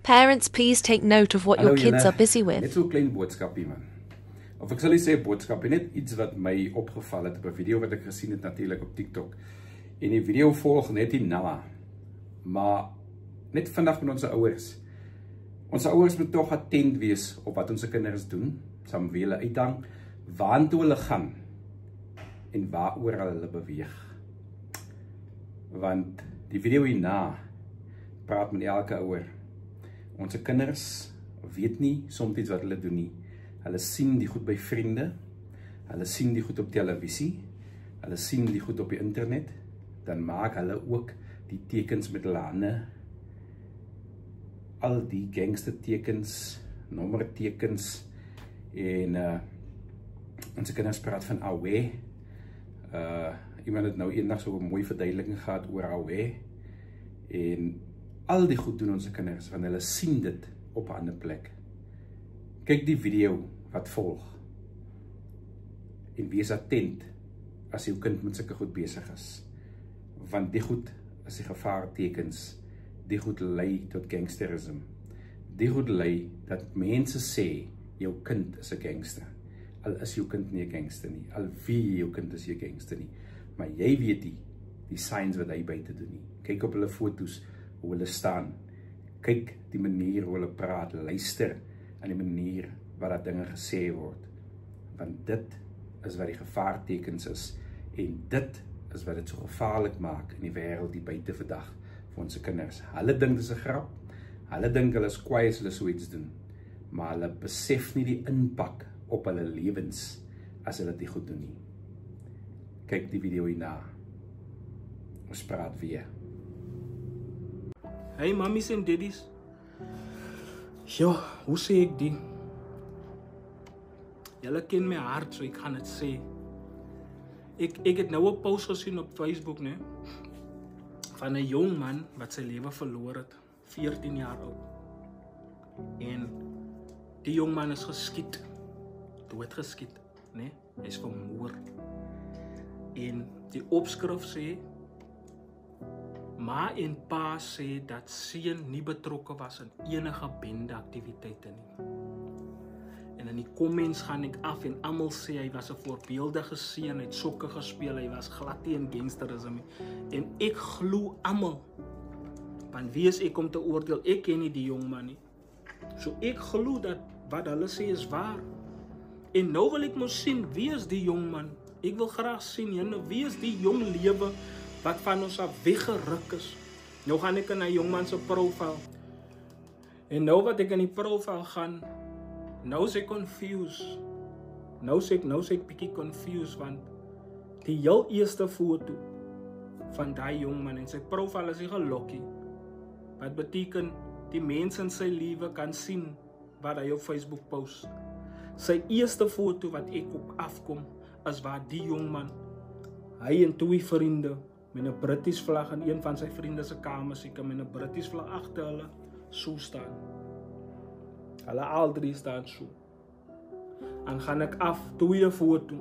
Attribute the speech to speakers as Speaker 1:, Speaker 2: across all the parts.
Speaker 1: Parents, please take note of what your kids are busy with.
Speaker 2: Net so 'n klein boodskapie man. Of ek sal nie sê boodskapie, net iets wat my opgeval het op 'n video wat ek gesien het natuurlik op TikTok. En die video volg net hierna. Maar net vandag met ons ouers. Ons ouers moet tog attent wees op wat ons kinders doen, saam wie hulle uithang, waartoe hulle gaan en waaroor hulle beweeg. Want die video hierna praat met elke ouer. Ons kinders weet nie soms iets wat hulle doen nie. Hulle sien die goed by vriende, hulle sien die goed op televisie, hulle sien die goed op die internet, dan maak hulle ook die tekens met hulle hande, al die gangstertekens, nommertekens, en onze kinders praat van AWE. Iemand het nou eendag so 'n mooi verduideliking gehad oor AWE, en al die goed doen onze kinders, want hulle sien dit op 'n ander plek. Kyk die video wat volg, en wees attent as jou kind met sulke goed besig is, want die goed is die gevaartekens, die goed lei tot gangsterisme, die goed lei dat mense sê, jou kind is 'n gangster, al is jou kind nie 'n gangster nie, al wie jou kind is 'n gangster nie, maar jy weet die signs wat hy buite doen nie. Kyk op hulle foto's, hoe hulle staan, kyk die manier hoe hulle praat, luister aan die manier wat dat dinge gesê word, want dit is wat die gevaartekens is, en dit is wat dit so gevaarlik maak in die wêreld die buite vandag vir ons kinders. Hulle dink dit is 'n grap, hulle dink hulle is kwaai as hulle so iets doen, maar hulle besef nie die impak op hulle lewens as hulle dit goed doen nie. Kyk die video hierna. Ons praat weer.
Speaker 3: Hey mammies en daddies. Jo, hoe sê ek die? Julle ken my hart, so ek gaan dit sê. Ek het nou 'n post gesien op Facebook, né? Van 'n jong man wat sy lewe verloor het, 14 jaar oud. En die jong man is geskiet, doodgeskiet, né? Hy is vermoor. En die opskrif sê, ma en pa sê dat seun nie betrokke was in enige bendeaktiwiteite nie. En in die comments gaan ek af en almal sê hy was 'n voorbeeldige seun, hy het sokke gespeel, hy was glad nie in gangsterisme. En ek glo almal. Want wie is ek om te oordeel? Ek ken nie die jong man nie. So ek glo dat wat hulle sê is waar. En nou wil ek mos sien, wie is die jong man? Ek wil graag sien, wie is die jong lewe wat van ons af weggeruk is? Nou gaan ek in 'n jong man se profiel. En nou wat ek in die profiel gaan, nou is ek confused. Nou is ek bietjie confused, want die heel eerste foto van daai jong man en sy profiel is nie gelokkie. Wat beteken die mense in sy lewe kan sien wat hy op Facebook post. Sy eerste foto wat ek op afkom is waar die jong man, hy en twee vriende met 'n British vlag in een van sy vriende se kamers, ek met 'n British vlag agter hulle so staan. Hulle al drie staan so. En gaan ek af, tweede foto.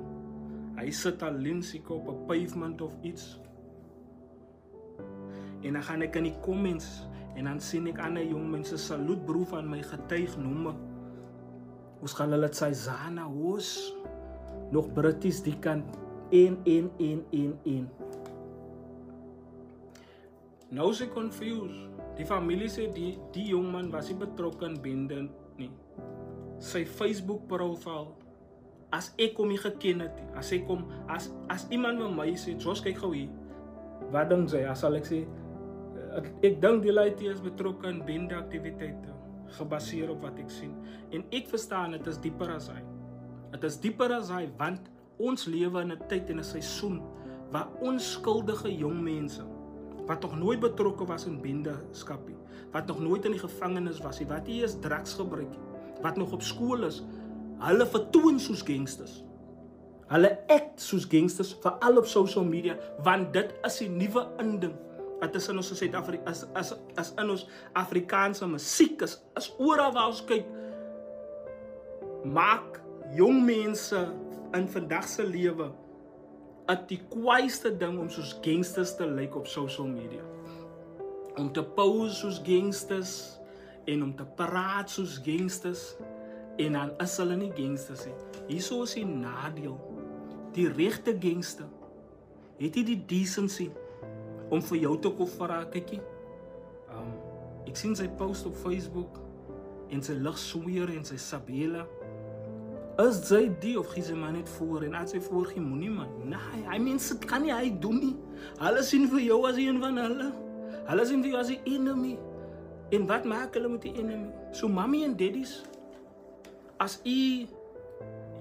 Speaker 3: Hy sit al linsiek op 'n pavement of iets. En dan gaan ek in die comments, en dan sien ek ander jong mense saluut broer van my getuig noem. Ons gaan hulle sê Zana hoes. Nog British die kant 1. Nou is ek confused. Die familie sê die jong man was nie betrokke in bende nie. Sy Facebook profiel, as ek hom nie geken het, as iemand met my sê, soos kyk gou hier, wat dink sy, as sal ek sê, ek dink die lady is betrokke in bende aktiwiteite, gebaseer op wat ek sien. En ek verstaan, het is dieper as hy. Het is dieper as hy, want ons lewe in 'n tyd en 'n seisoen, waar onskuldige jong mense, wat nog nooit betrokke was in bendeskapie, wat nog nooit in die gevangenis was, wat nie eens drugs gebruik, wat nog op skool is, hulle vertoon soos gangsters. Hulle act soos gangsters, veral op social media, want dit is die nuwe inding. Dit is in ons Suid-Afrika, as in ons Afrikaanse musiek, is oral waar ons kyk, maak jong mense in vandag se lewe die kwaaiste ding om soos gangsters te lyk op social media. Om te pose soos gangsters en om te praat soos gangsters en dan is hulle nie gangsters nie. Hierso is die nadeel. Die regte gangster het jy die decency om vir jou te kom vra, kykie. Ek sien sy post op Facebook en sy lig sweer en sy Sabela. Is sy die of gee sy maar net voor en as sy voor gee moenie man. Nee, hy mense kan nie hy doen nie. Hulle sien vir jou as een van hulle. Hulle sien vir jou as die enemy. En wat maak hulle met die enemy? So mommy en daddies, as u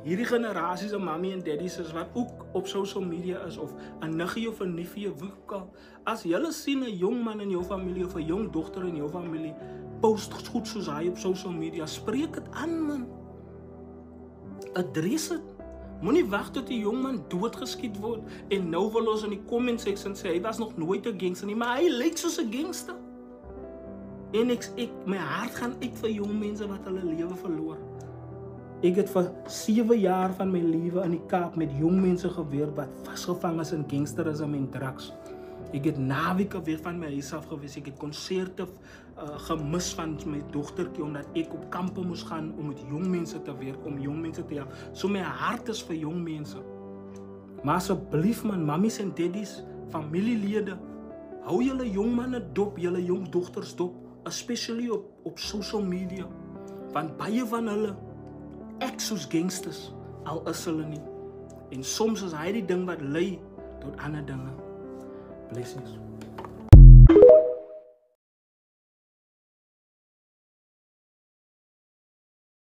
Speaker 3: hierdie generasie se mommy en daddies is wat ook op social media is of 'n niggie of 'n niefie woekel, as julle sien 'n jong man in jou familie of 'n jong dogter in jou familie post goed soos hy op social media, spreek dit aan man. Adres dit. Moenie wag tot die jong man doodgeskiet word en nou wil ons in die comment section sê hy was nog nooit 'n gangster nie, maar hy lyk soos 'n gangster. En my hart gaan uit vir jong mense wat hulle lewe verloor. Ek het vir 7 jaar van my lewe in die Kaap met jong mense gewerk wat vasgevang is in gangsterisme en drugs. Ek het naweke weer van my huis af gewees. Ek het konserte gemis van my dogtertjie omdat ek op kampe moes gaan om met jong mense te werk, om jong mense te help. So my hart is vir jong mense. Maar asseblief man, mammies en daddies, familielede, hou julle jong manne dop, julle jong dogters dop, especially op social media. Want baie van hulle ek soos gangsters, al is hulle nie. En soms is hy die ding wat lei tot ander dinge. Blessings.